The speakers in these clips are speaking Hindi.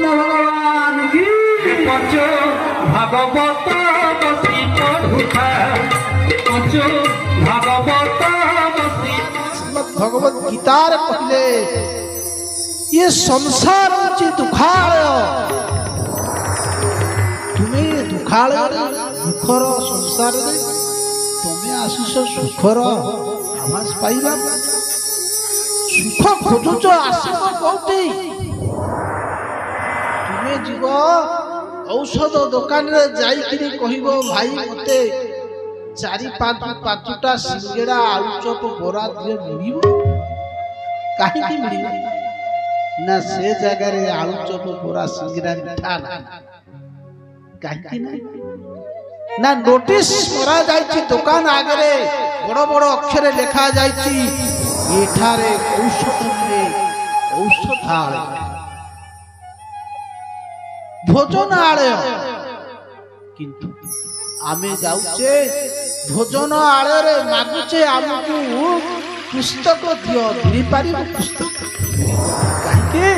भगवान की पंचो भागवत बसी पढ़ुथा पंचो भागवत बसी भगवत गीतार कहले ये संसार होची दुखालय तुम्हें दुखालय दुखर संसार रे तुम्हें आशीष सुखर आवाज पाइबा सुख खोजुच आशीष कोठी तुम्हें जीव औषध दुकान रे जाई किनी कहिबो भाई मते चारि पाँचटा सिंगेड़ा आलू चप बरा दिए मिलिबो काहे की मिलिबो ना से जगह रे आलू चप बरा सिंगेड़ा मिठा ना काहे की ना नोटिस मरा जायछि दुकान आगे बड़ बड़ अक्षर लिखा जायछि एठारे औषध मिले औषधालय भोजनालय किंतु आमे जाउचे भोजनालय रे मागुचे आमकु पुस्तक दियो दी पारी पुस्तक काहे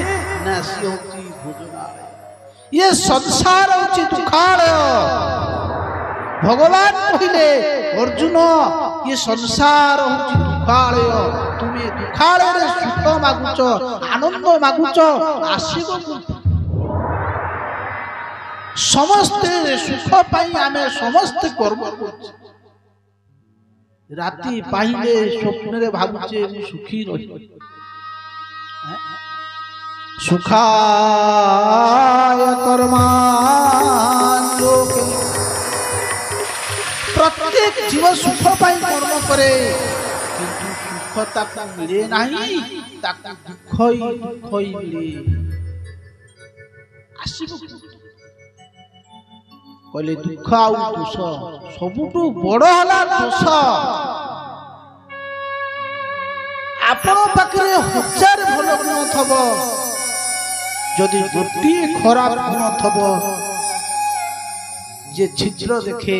ना से होची भोजनालय ये संसार होची दुखालय भगवान कहिले अर्जुन ये संसार होची दुखालय तुमे दुखालय रे सुख मागुच आनंद मागुच आसीबो समस्त सुख पाई आमे समस्त कर्म करछ राति पाहिले स्वप्न रे भाबुचे सुखी रही सुखाय कर्मान् लोके प्रत्येक जीव सुख पाई कर्म करे किंतु सुख ताकू मिले नहीं ताकू दुख ही मिले आसीबो कहले दुख आउ दोष सबुठू बड़ हला दोष आपण पाखरे हजार भल गुण थब जदि गोटे खराब गुण थब जे छिद्र देखे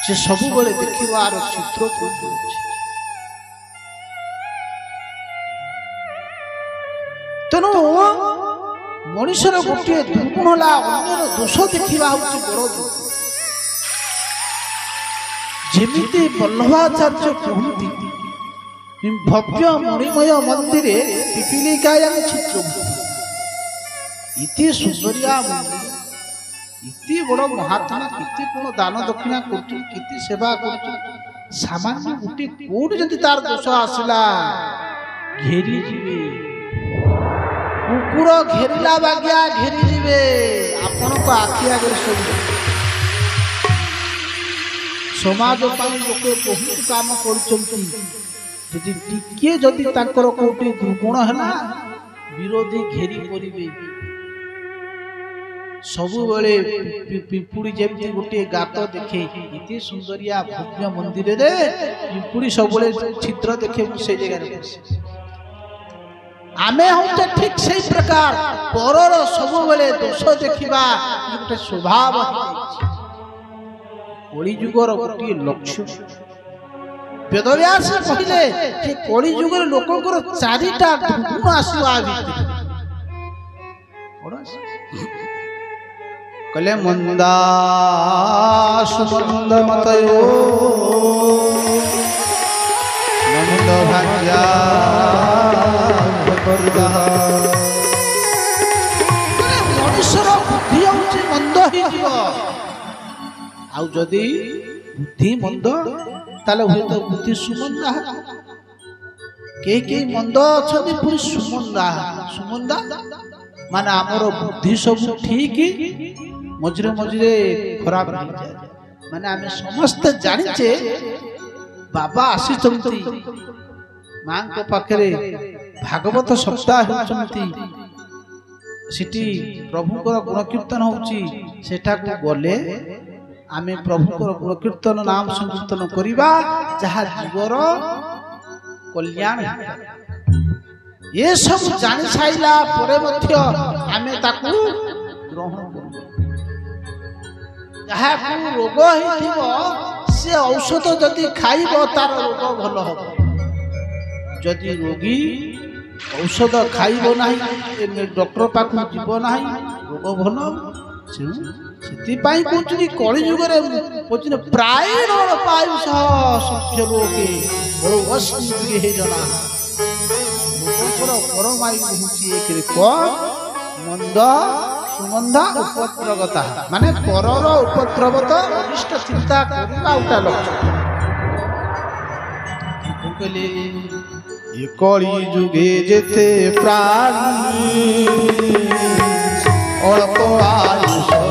से सब बेले देखिबार छिद्र कोठी अछि तेणु मनुष्यर गोटे दुर्गुण होला अन्यर दोष देखिबा होची बड़ दुख जेमिति वल्लभाचार्य कहती भव्य मणिमय मंदिर पिपीलिकायां चित्र इति सुंदरिया मंदिर इति बड़ महात्मा किति कोन दान दक्षिणा करथि किति सेवा करथि सामान्य गोटे कोड जदि तार दोष आसला घेरी जीवे कुकुर घेरिला बाग्या घेरी जीवे आपण को आखि आगे सब समाज पाई लोके बहुत काम करचंती जदि टिके जदि ताकर कोटी दुर्गुण हला विरोधी घेरी परिबे सब बेले पिंपुड़ी जेमती गोटे गात देखे इति सुंदरिया भव्य मंदिर रे पिंपुड़ी सब बेले छिद्र देखे से जगह रे आमे होते ठीक सही प्रकार परर सब बेले दोष देखिबा गोटे स्वभाव कली युगर गोटे लक्ष्य वेदव्यास कहले जे कली युगर लोककर चारिटा गुण आसीबा भितर कहले मंदा सुमंद मतयो मंद भाग्या मनुष्यर बुद्धि होची मंद ही जीव आउ जदि बुद्धि मंद ताले हुए तो बुद्धि सुमंदा के मंद अछनी पुरी सुमंदा माने हमर बुद्धि सब ठीक मझरे मझरे खराब हो जाए माने आमे समस्त जानिचे बाबा आसीचंती मां को पाखरे भागवत सप्ताह होचंती सिटी प्रभुकर गुण कीर्तन होची सेठा को गले आमे प्रभुकर गुण कीर्तन नाम संकीर्तन करिबा जहा जीवर कल्याण ये सब जानि साइला परे मध्य आमे ताकू ग्रहण करू जहा को रोग हिथिबो से औषध जदि खाइबो तार रोग भलो हो जदि रोगी ଔଷଧ ଖାଇବ ନାହିଁ, ଡକ୍ଟର ପାଖକୁ ଯିବ ନାହିଁ, ରୋଗ ଭଲ ସେଥିପାଇଁ କହୁଛନ୍ତି କଳି ଯୁଗରେ କହୁଛନ୍ତି ପ୍ରାୟ ପାୟୁଷ ସଖ୍ୟ ଲୋକେ ଅସ୍ମିକେ ହେ ଜଣା ଲୋକଙ୍କର ପରମାୟୁ ହେଉଛି ଏକରେ କଣ ମନ୍ଦ ସୁମନ୍ଧା ଉପଦ୍ରବତା ମାନେ ପରର ଉପଦ୍ରବତ ଅନିଷ୍ଟ ଚିନ୍ତା କରିବା ଉଟା ଲକ୍ଷ୍ୟ କହିଲେ ଏ କଳି ଯୁগে ଯେତେ ପ୍ରାଣୀ ଅଳ୍ପ ଆୟୁଷ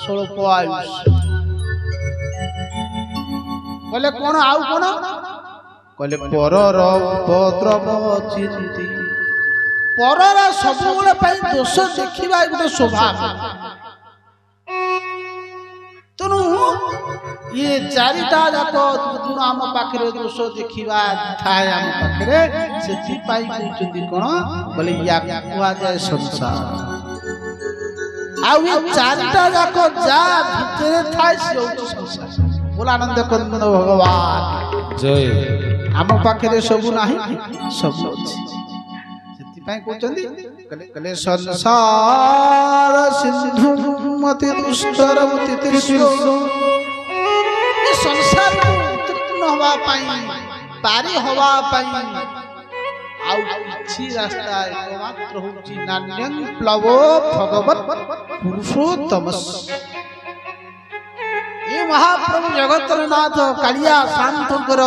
স্বল্প আয়ুষ কলে কোন আউ কোন কলে পরর উপদ্রব চিন্তি পরর ସବୁବେଳେ ପାଇଁ ଦୋଷ ଦେଖିବା ଗୋଟେ ସ୍ୱଭାବ ତେଣୁ ଇଏ ଚାରିଟା ଯାକ ଗୁଣ ଆମ ପାଖରେ ଦୋଷ ଦେଖିବା ଥାଏ ଆମ ପାଖରେ ସେଥିପାଇଁ କହୁଛନ୍ତି କଣ ବୋଲେ ୟାକୁ କୁହାଯାଏ ସଂସାର ଆଉ ଏ ଚାରିଟା ଯାକ ଯା ଭିତରେ ଥାଏ ସେ ହେଉଛି ସଂସାର ବୋଲ ଆନନ୍ଦ କନ୍ଦନ ଭଗବାନ ଜୟ ଆମ ପାଖରେ ସବୁ ନାହିଁ ସବୁ ଅଛି ସେଥିପାଇଁ କହୁଛନ୍ତି କଲେ ସଂସାର ସିନ୍ଧୁ ମତି ଦୁଷ୍ଟର ମତି ତ୍ରିଶୂଳ ଏ ସଂସାର ଉତ୍ତୀର୍ଣ୍ଣ ହବା ପାଇଁ ପାରି ହବା ପାଇଁ ଆଉ କିଛି ରାସ୍ତା ଏକମାତ୍ର ହେଉଛି ନାନ୍ୟଂ ପ୍ଲବୋ ଭଗବତ୍ ପୁରୁଷୋତ୍ତମ ଏ ମହାପ୍ରଭୁ ଜଗତର ନାଥ କାଳିଆ ଶାନ୍ତଙ୍କର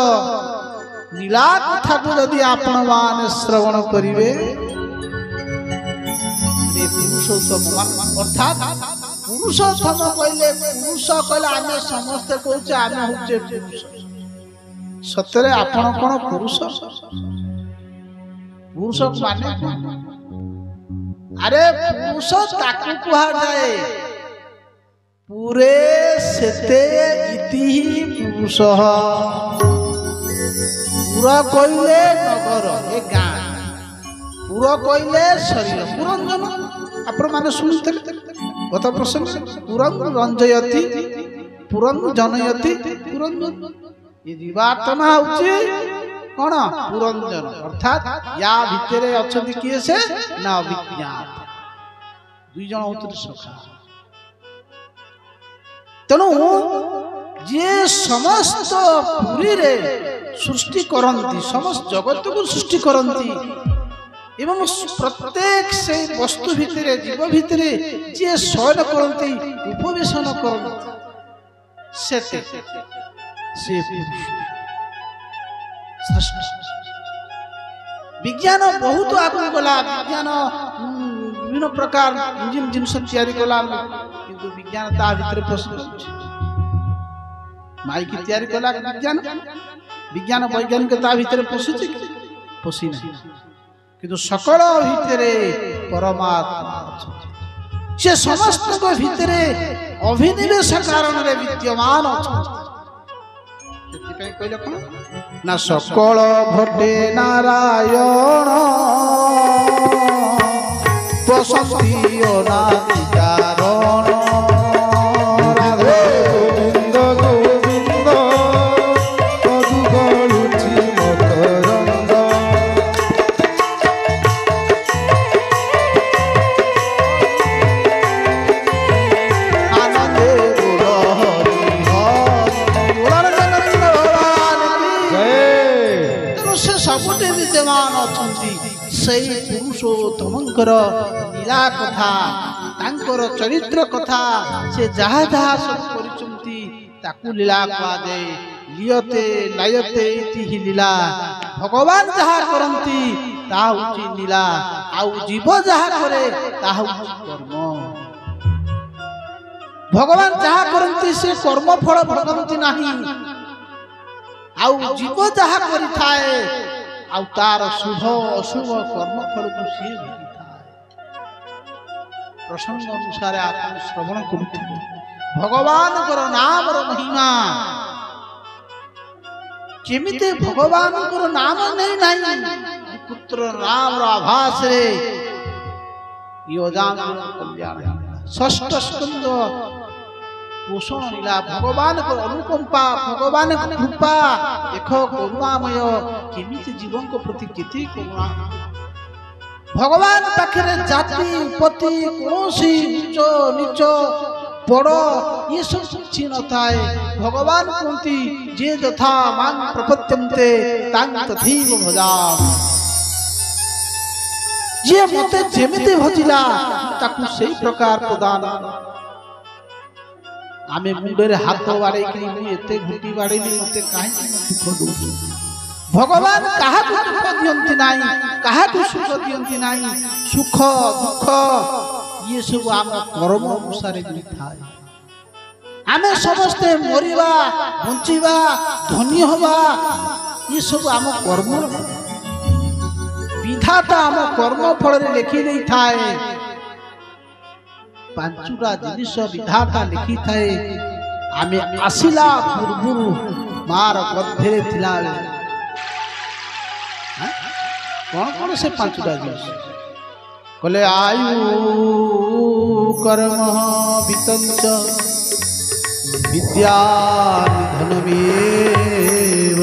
ନୀଳା କଥାକୁ ଯଦି ଆପଣ ମାନେ ଶ୍ରବଣ କରିବେ ପୁରୁଷୋତ୍ତମ ଅର୍ଥାତ୍ ପୁରୁଷୋତ୍ତମ କହିଲେ ପୁରୁଷ କହିଲେ ଆମେ ସମସ୍ତେ କହୁଛେ ଆମେ ହଉଛେ ପୁରୁଷ ସତରେ ଆପଣ କଣ ପୁରୁଷ ପୁରୁଷ ମାନେ ଆରେ ପୁରୁଷ ତାକୁ କୁହାଯାଏ ପୁରେ ସେତେ ଇତି ପୁରୁଷ ପୁର କହିଲେ ନଗର ଏ ଗାଁ ପୁର କହିଲେ ଶରୀର ପୁରଞ୍ଜନ ଆପଣ ମାନେ ଶୁଣିଥିଲେ ଗତ ପ୍ରସଙ୍ଗ ପୁରଂ ରଞ୍ଜୟତି ପୁରଂ ଜନୟତି ପୁରଞ୍ଜନ ଏ ଜୀବାତ୍ମା ହଉଛି କଣ ପୁରଞ୍ଜନ ଅର୍ଥାତ୍ ୟା ଭିତରେ ଅଛନ୍ତି କିଏ ସେ ନା ଅଭିଜ୍ଞାତ ଦୁଇ ଜଣ ହଉଛନ୍ତି ସଖା ତେଣୁ ଯିଏ ସମସ୍ତ ପୁରୀରେ ସୃଷ୍ଟି କରନ୍ତି ସମସ୍ତ ଜଗତକୁ ସୃଷ୍ଟି କରନ୍ତି ଏବଂ ପ୍ରତ୍ୟେକ ସେ ବସ୍ତୁ ଭିତରେ ଜୀବ ଭିତରେ ଯିଏ ଶୟନ କରନ୍ତି ଉପବେଶନ କରନ୍ତି ସେତେ ସେ विज्ञान बहुत आगे गला विज्ञान विभिन्न प्रकार इंजिन जिनस तैयारी कला किंतु विज्ञान ता भीतर प्रश्न माइक तैयारी कला विज्ञान विज्ञान वैज्ञानिक ता भीतर पशुची पशी नहीं किंतु सकल भीतरे परमात्मा से समस्त को भीतरे अभिनिवेश कारण रे विद्यमान अछंती ना सकल भटे नारायण बसंती अनादि कारण राधे गोविंद गोविंद मधु गलुची मकरंद आनंदे सबुठे विद्यमान अछंती सही पुरुषोत्तमंकर लीला कथा तांकर चरित्र कथा से जहा जहा सब करिसंती ताकू लीला कहा दे लियते लायते इति ही लीला भगवान जहा करंती ता होची लीला आउ जीव जहा करे ता होची कर्म भगवान जहा करंती से कर्म फल भोगंती नाही आउ जीव जहा करि थाए ଆଉ ତାର ଶୁଭ ଅଶୁଭ କର୍ମଫଳ କୁ ସିଏ ଭୋଗିଥାଏ। ପ୍ରସଙ୍ଗ ଅନୁସାରେ ଆପଣ ଶ୍ରବଣ କରୁଥିବେ ଭଗବାନଙ୍କର ନାମର ମହିମା କେମିତି ଭଗବାନଙ୍କର ନାମ ନେଇ ନାହିଁ ପୁତ୍ର ନାମର ଆଭାସରେ କଲ୍ୟାଣ ଷଷ୍ଠ ସ୍କନ୍ଧ পোষণ লীলা ভগবানଙ୍କର ଅନୁକମ୍ପା ଭଗବାନଙ୍କ କୃପା ଦେଖ କରୁଣାମୟ କେମିତି ଜୀବଙ୍କ ପ୍ରତି କେତେ କରୁଣା। ଭଗବାନ ପାଖରେ ଜାତି ଉପତି କୌଣସି ଉଚ୍ଚ ନିଚ ବଡ଼ ଏସବୁ କିଛି ନଥାଏ। ଭଗବାନ କୁହନ୍ତି ଯେ ଯଥା ମାଂ ପ୍ରପଦ୍ୟନ୍ତେ ତାଂ ତଥୈବ ଭଜାମି। ଯିଏ ମତେ ଯେମିତି ଭଜିଲା ତାକୁ ସେଇ ପ୍ରକାର ପ୍ରଦାନ। ଆମେ ମୁଣ୍ଡରେ ହାତ ବାଡ଼େଇକି ମୁଁ ଏତେ ଘୁଟି ବାଡ଼େଇଲି ମତେ କାହିଁକି ଦୁଃଖ ଦଉଛୁ। ଭଗବାନ କାହାକୁ ଦୁଃଖ ଦିଅନ୍ତି ନାହିଁ, କାହାକୁ ସୁଖ ଦିଅନ୍ତି ନାହିଁ। ସୁଖ ଦୁଃଖ ଇଏ ସବୁ ଆମ କର୍ମ ଅନୁସାରେ ମିଳିଥାଏ। ଆମେ ସମସ୍ତେ ମରିବା ବଞ୍ଚିବା ଧନୀ ହବା ଏସବୁ ଆମ କର୍ମ ବିଧାତା ଆମ କର୍ମ ଫଳରେ ଲେଖି ଦେଇଥାଏ। ପାଞ୍ଚଟା ଜିନିଷ ବିଧାତା ଲେଖିଥାଏ। ଆମେ ଆସିଲା ପୂର୍ବରୁ ମାର ଗର୍ଭରେ ଥିଲାବେଳେ କଣ କଣ ସେ ପାଞ୍ଚଟା ଜିନିଷ କହିଲେ ଆୟୁ କର୍ମ ବିତଞ୍ଚ ବିଦ୍ୟା ନିଧନମେବ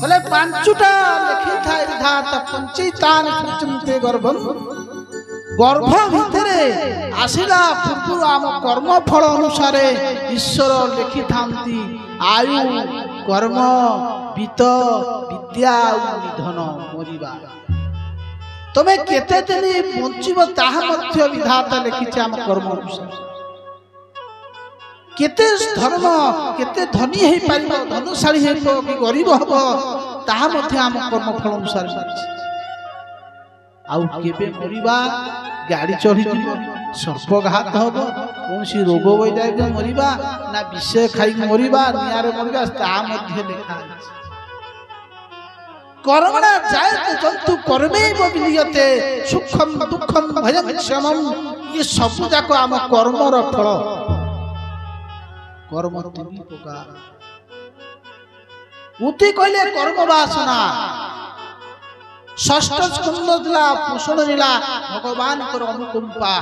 କହିଲେ ପାଞ୍ଚଟା ଲେଖିଥାଏ ବିଧାତା ପଞ୍ଚୈତାନି ସୂଚନ୍ତେ ଗର୍ଭଂ। ଗର୍ଭ ଭିତରେ ଆସିଲା ପୂର୍ବରୁ ଆମ କର୍ମ ଫଳ ଅନୁସାରେ ଈଶ୍ୱର ଲେଖିଥାନ୍ତି ଆୟୁ କର୍ମ ବିତ୍ତ ବିଦ୍ୟା ଆଉ ନିଧନ ମରିବା। ତମେ କେତେ ଦିନ ବଞ୍ଚିବ ତାହା ମଧ୍ୟ ବିଧାତା ଲେଖିଛି ଆମ କର୍ମ ଅନୁସାରେ। କେତେ ଧର୍ମ କେତେ ଧନୀ ହେଇପାରିବ ଧନଶାଳୀ ହେବ କି ଗରିବ ହବ ତାହା ମଧ୍ୟ ଆମ କର୍ମ ଫଳ ଅନୁସାରେ। ଆଉ କେବେ ମରିବା ଗାଡ଼ି ଚଢ଼ିଯିବ ସର୍ପଘାତ ହବ କୌଣସି ରୋଗ ବୈରାଗ୍ୟ ମରିବା ନା ବିଷ ଖାଇକି ମରିବା ନିଆଁରେ ମରିବା ତାହା ମଧ୍ୟ ଲେଖା ଅଛି। କର୍ମଣା ଜାୟତେ ଜନ୍ତୁ କର୍ମୈବ ବିଲିୟତେ ସୁଖଂ ଦୁଃଖଂ ଭୟଂ କ୍ଷମଂ। ଏ ସବୁ ଯାକ ଆମ କର୍ମର ଫଳ। କର୍ମ ତିନି ପ୍ରକାର। ଉତି କହିଲେ କର୍ମ ବାସନା। ଷଷ୍ଠ ସ୍କନ୍ଧ ଥିଲା ପୋଷଣ লীଳା ଭଗବାନଙ୍କର ଅନୁକମ୍ପା।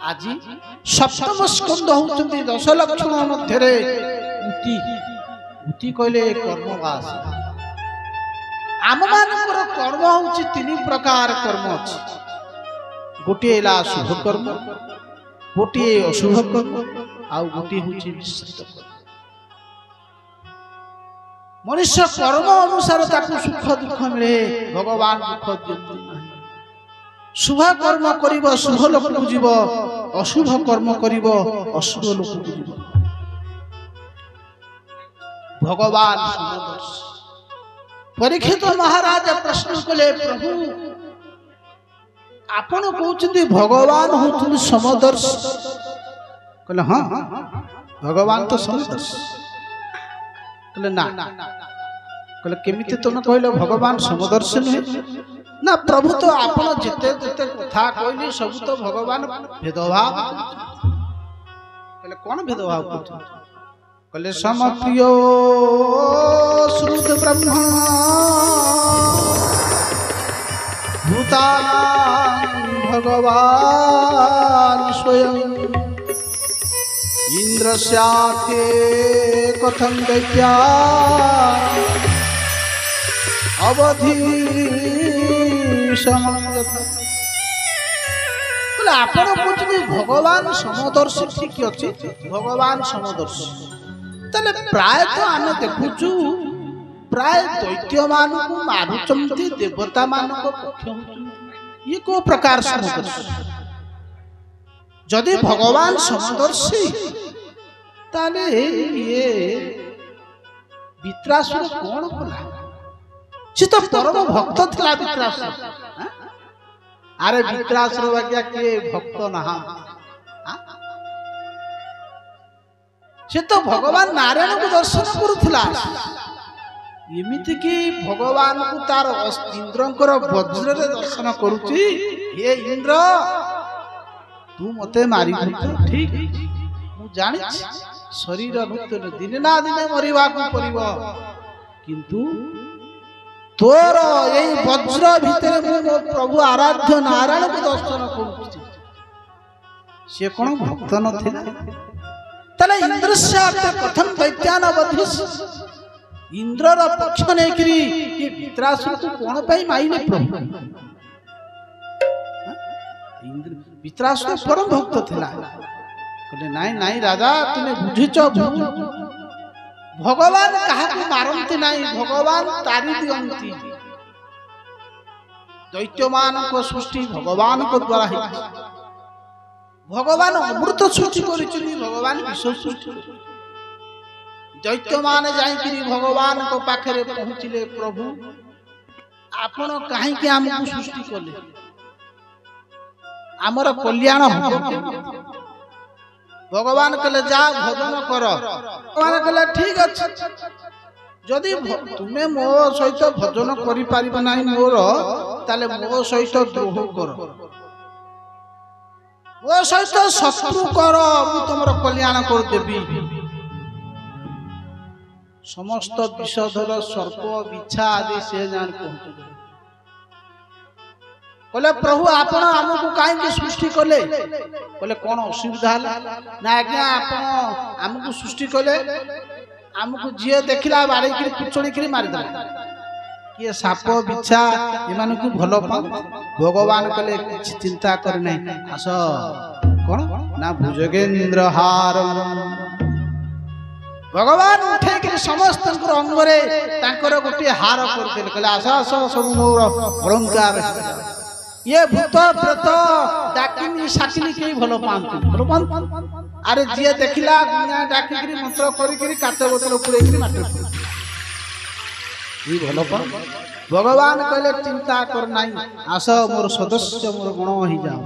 ଆଜି ସପ୍ତମ ସ୍କନ୍ଧ ହଉଛନ୍ତି 10 ଲକ୍ଷଣ ମଧ୍ୟରେ ଉତି। ଉତି କହିଲେ କର୍ମ ବାସନା। ଆମମାନଙ୍କର କର୍ମ ହଉଛି 3 ପ୍ରକାର କର୍ମ ଅଛି। ଗୋଟିଏ ହେଲା ଶୁଭ କର୍ମ, ଗୋଟିଏ ଅଶୁଭ କର୍ମ ଆଉ ଗୋଟିଏ ହଉଛି ମିଶ୍ରିତ କର୍ମ। ମଣିଷ କର୍ମ ଅନୁସାରେ ତାକୁ ସୁଖ ଦୁଃଖ ମିଳେ। ଭଗବାନ ଦୁଃଖ ଦିଅନ୍ତି ନାହିଁ। ଶୁଭ କର୍ମ କରିବ ଶୁଭ ଲୋକକୁ ଯିବ, ଅଶୁଭ କର୍ମ କରିବ ଅଶୁଭ ଲୋକକୁ ଯିବ। ଭଗବାନ ସମଦର୍ଶୀ। ପରୀକ୍ଷିତ ମହାରାଜ ପ୍ରଶ୍ନ କଲେ ପ୍ରଭୁ ଆପଣ କହୁଛନ୍ତି ଭଗବାନ ହଉଛନ୍ତି ସମଦର୍ଶୀ। କହିଲେ ହଁ ଭଗବାନ ତ ସମଦର୍ଶୀ। କହିଲେ ନା। କହିଲେ କେମିତି ତମେ କହିଲ ଭଗବାନ ସମଦର୍ଶୀ ନୁହେଁ? ନା ପ୍ରଭୁ ତ ଆପଣ ଯେତେ ଯେତେ କଥା କହିଲେ ସବୁ ତ ଭଗବାନ ଭେଦଭାବ। କହିଲେ କଣ ଭେଦଭାବ କରୁଛନ୍ତି? କହିଲେ ସମପ୍ରିୟ ଶ୍ରୁତ ବ୍ରହ୍ମ ଭୂତାଂ ଭଗବାନ ସ୍ୱୟଂ ଇନ୍ଦ୍ରସ୍ୟାତେ କଥଂ ଦୈତ୍ୟା ଅବଧି ସମୟଥା। ଆପଣ କହୁଛନ୍ତି ଭଗବାନ ସମଦର୍ଶୀ ଠିକ ଅଛି ଭଗବାନ ସମଦର୍ଶୀ। ତାହେଲେ ପ୍ରାୟତଃ ଆମେ ଦେଖୁଛୁ ପ୍ରାୟ ଦୈତ୍ୟ ମାନଙ୍କୁ ମାରୁଛନ୍ତି ଦେବତା ମାନଙ୍କ ପକ୍ଷ ହଉଛନ୍ତି। ଇଏ କୋଉ ପ୍ରକାର ସମଦର୍ଶୀ? ଯଦି ଭଗବାନ ସମଦର୍ଶୀ ତାହେଲେ ଇଏ ବିତ୍ରାସୁର କଣ କଲା? ସେ ତ ପରମ ଭକ୍ତ ଥିଲା ବିତ୍ରାସୁର। ଆରେ ବିତ୍ରାସୁର ବାଗିଆ କିଏ ଭକ୍ତ ନାହା? ସେ ତ ଭଗବାନ ନାରାୟଣଙ୍କୁ ଦର୍ଶନ କରୁଥିଲା। एमिति कि भगवान को तार इंद्रंकर वज्र रे दर्शन करुची हे इंद्र तू मते मारी ठीक मु जानि शरीर नूतन दिन ना दिन मरिवा को पड़िबो किंतु तोर एई वज्र भितर मु प्रभु आराध्य नारायण को दर्शन करुची से कोन भक्त नथिला तले इंद्र से कथम दैत्यान बधिस इंद्रर पक्ष नेकरी ये वित्रासुर को कोन पई माइले प्रभु इंद्र वित्रासुर परम भक्त थिला कहले नाई नाई राजा तुमे बुझिचो भगवान काहा को मारंती नाई भगवान तारी दियंती दैत्यमान को सृष्टि भगवान को द्वारा है भगवान अमृत सृष्टि करिचनी भगवान विश्व सृष्टि दैत्य मान जाइकरी भगवान को पाखरे पहुँचले प्रभु आपण काहे कि हमको सृष्टि कले हमर कल्याण हो भगवान कहले जा भजन कर भगवान कहले ठीक अछि जदि तुमे मो सहित भजन करि पारिबा नाही मोर ताले मो सहित द्रोह कर मो सहित शत्रु कर मु तमर कल्याण कर देबी समस्त विषधर सर्प बिछा आदि से जान पहुंचे बोले प्रभु आपण हमको काहे के सृष्टि कले बोले कोन असुविधा हला ना आज्ञा आपण हमको सृष्टि कले हमको जिए देखिला बाड़ी के कुचड़ी के मार देला ये साप बिछा एमान को भलो पा भगवान कले किछ चिंता कर नै आस कोन ना भुजगेंद्र हार भगवान उठे कि समस्त अंगरे तांकर गोटे हार कर देले कहले आस आस सब मोर अलंकार ये भूत प्रेत डाकिनी साकिनी के भलो पांती अरे जे देखिला गुनिया डाकी करी मंत्र करी करी काटे बोतल पुरे करी माटे ई भलो पा भगवान कहले चिंता कर नाही आस मोर सदस्य मोर गुण ही जाओ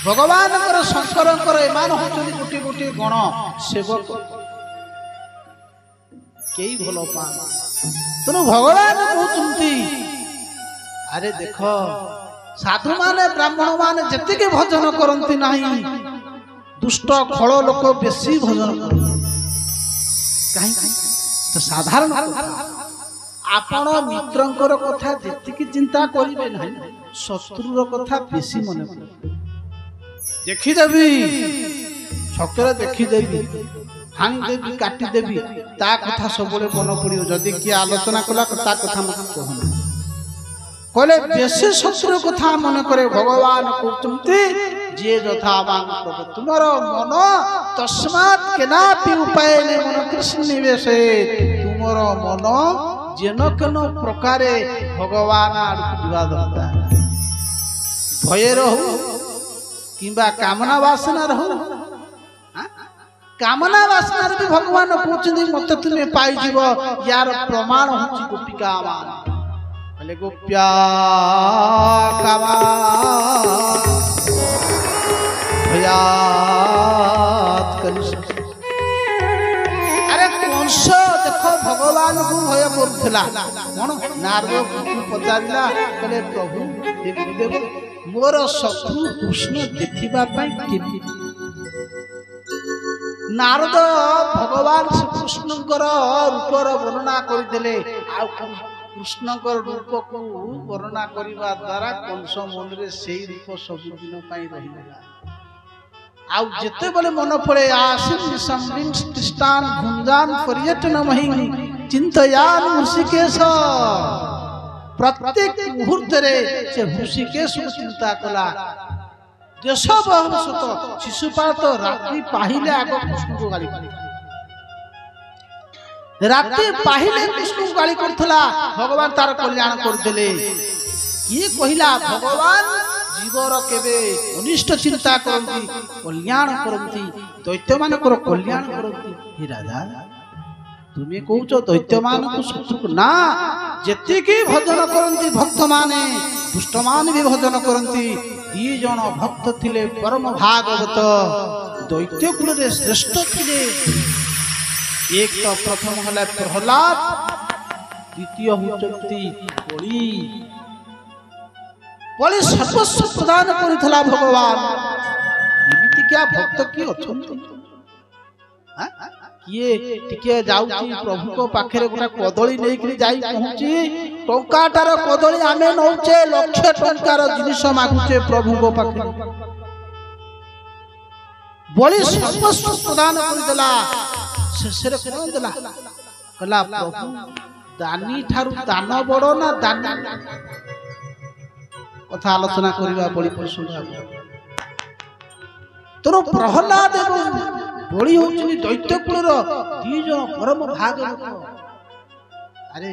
भगवान कर शंकर कर एमान होचनी गोटी गोटी गुण सेवक केई भलो पा तनु भगवान कहउचंती अरे देखो साधु माने ब्राह्मण माने जति के भजन करंती नाही दुष्ट खळ लोक बेसी भजन करंती काहे तो साधारण आपण मित्रंकर कथा जति की चिंता करिवे नाही शत्रुर कथा बेसी मने देखि देबी छकरे देखि देबी हानि देवी काटी देवी ता कथा सबले मन पड़ियो जदि कि आलोचना कला ता कथा मत कहन कहले बेसी शत्रु कथा मन करे भगवान कहउचंती जे यथा बांग प्रभु तुमरो मन तस्मात् केनापि उपाय ने मन कृष्ण निवेशे तुमरो मन जेन केन प्रकारे भगवान आदिवा दता भय रहू किबा कामना वासना रहू कामना वासना भी भगवान कहउचंती मते तुमे पाई जीव यार प्रमाण होची गोपिका मान कहले गोप्या कामा भयात कंस अरे कंस देखो भगवान को भय करथला कोन नारद को पचारिला कहले प्रभु देव मोर शत्रु कृष्ण देखिबा पई केति नारद भगवान श्री कृष्णकर रूपर वर्णना करदेले आ कृष्णकर रूप को वर्णना करबा द्वारा कंस मन रे सेही रूप सब दिन पई रहिला आ जते बेले मन पड़े आसिन संबिन तिष्ठान भुंजान पर्यटन महि चिंतयान ऋषिकेश प्रत्येक मुहूर्त रे से ऋषिकेश चिंता कला देश बहुसत शिशुपाल तो रात्रि पाहिले आग कृष्ण को गाली रात्रि पाहिले कृष्ण को गाली करथला भगवान तार कल्याण कर देले ये कहिला भगवान जीवर केबे अनिष्ट चिंता करंती कल्याण करंती दैत्य मानकर कल्याण करंती हे राजा तुमे कहउचो दैत्य मान को शत्रु ना जति की भजन करंती भक्त माने दुष्ट मान भी भजन करंती दी जन भक्त थिले परम भागवत दैत्य कुल रे श्रेष्ठ थिले एक तो प्रथम हला प्रहलाद द्वितीय होचंती बलि बलि सर्वस्व प्रदान करिथला भगवान एमिति क्या भक्त की अछंती किए टिके जाउची प्रभु को पाखरे गोटा कदली नै कि जाई पहुंची टंकाटार कदली आमे नौचे लक्ष टंकार जिनिस मागुचे प्रभु को पाखरे बलि सर्वस्व प्रदान करिदला शेषरे कोन देला कला प्रभु दानी ठारू दान बड़ ना दानी कथा आलोचना करिबा बलि प्रसंग तोर प्रहलाद एवं बलि होउछनी दैत्य कुलर दी जण परम भागवत अरे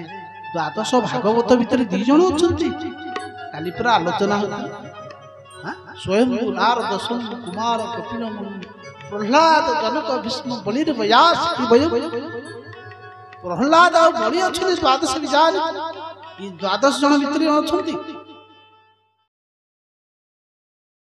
द्वादश भागवत भितर दी जण अछंती काली पर आलोचना होता स्वयं नारद सोम कुमार कपिल प्रहलाद जनक भीष्म बलि व्यास की भयो प्रहलाद और बलि अछनी द्वादश विजान ई द्वादश जण भितर अछंती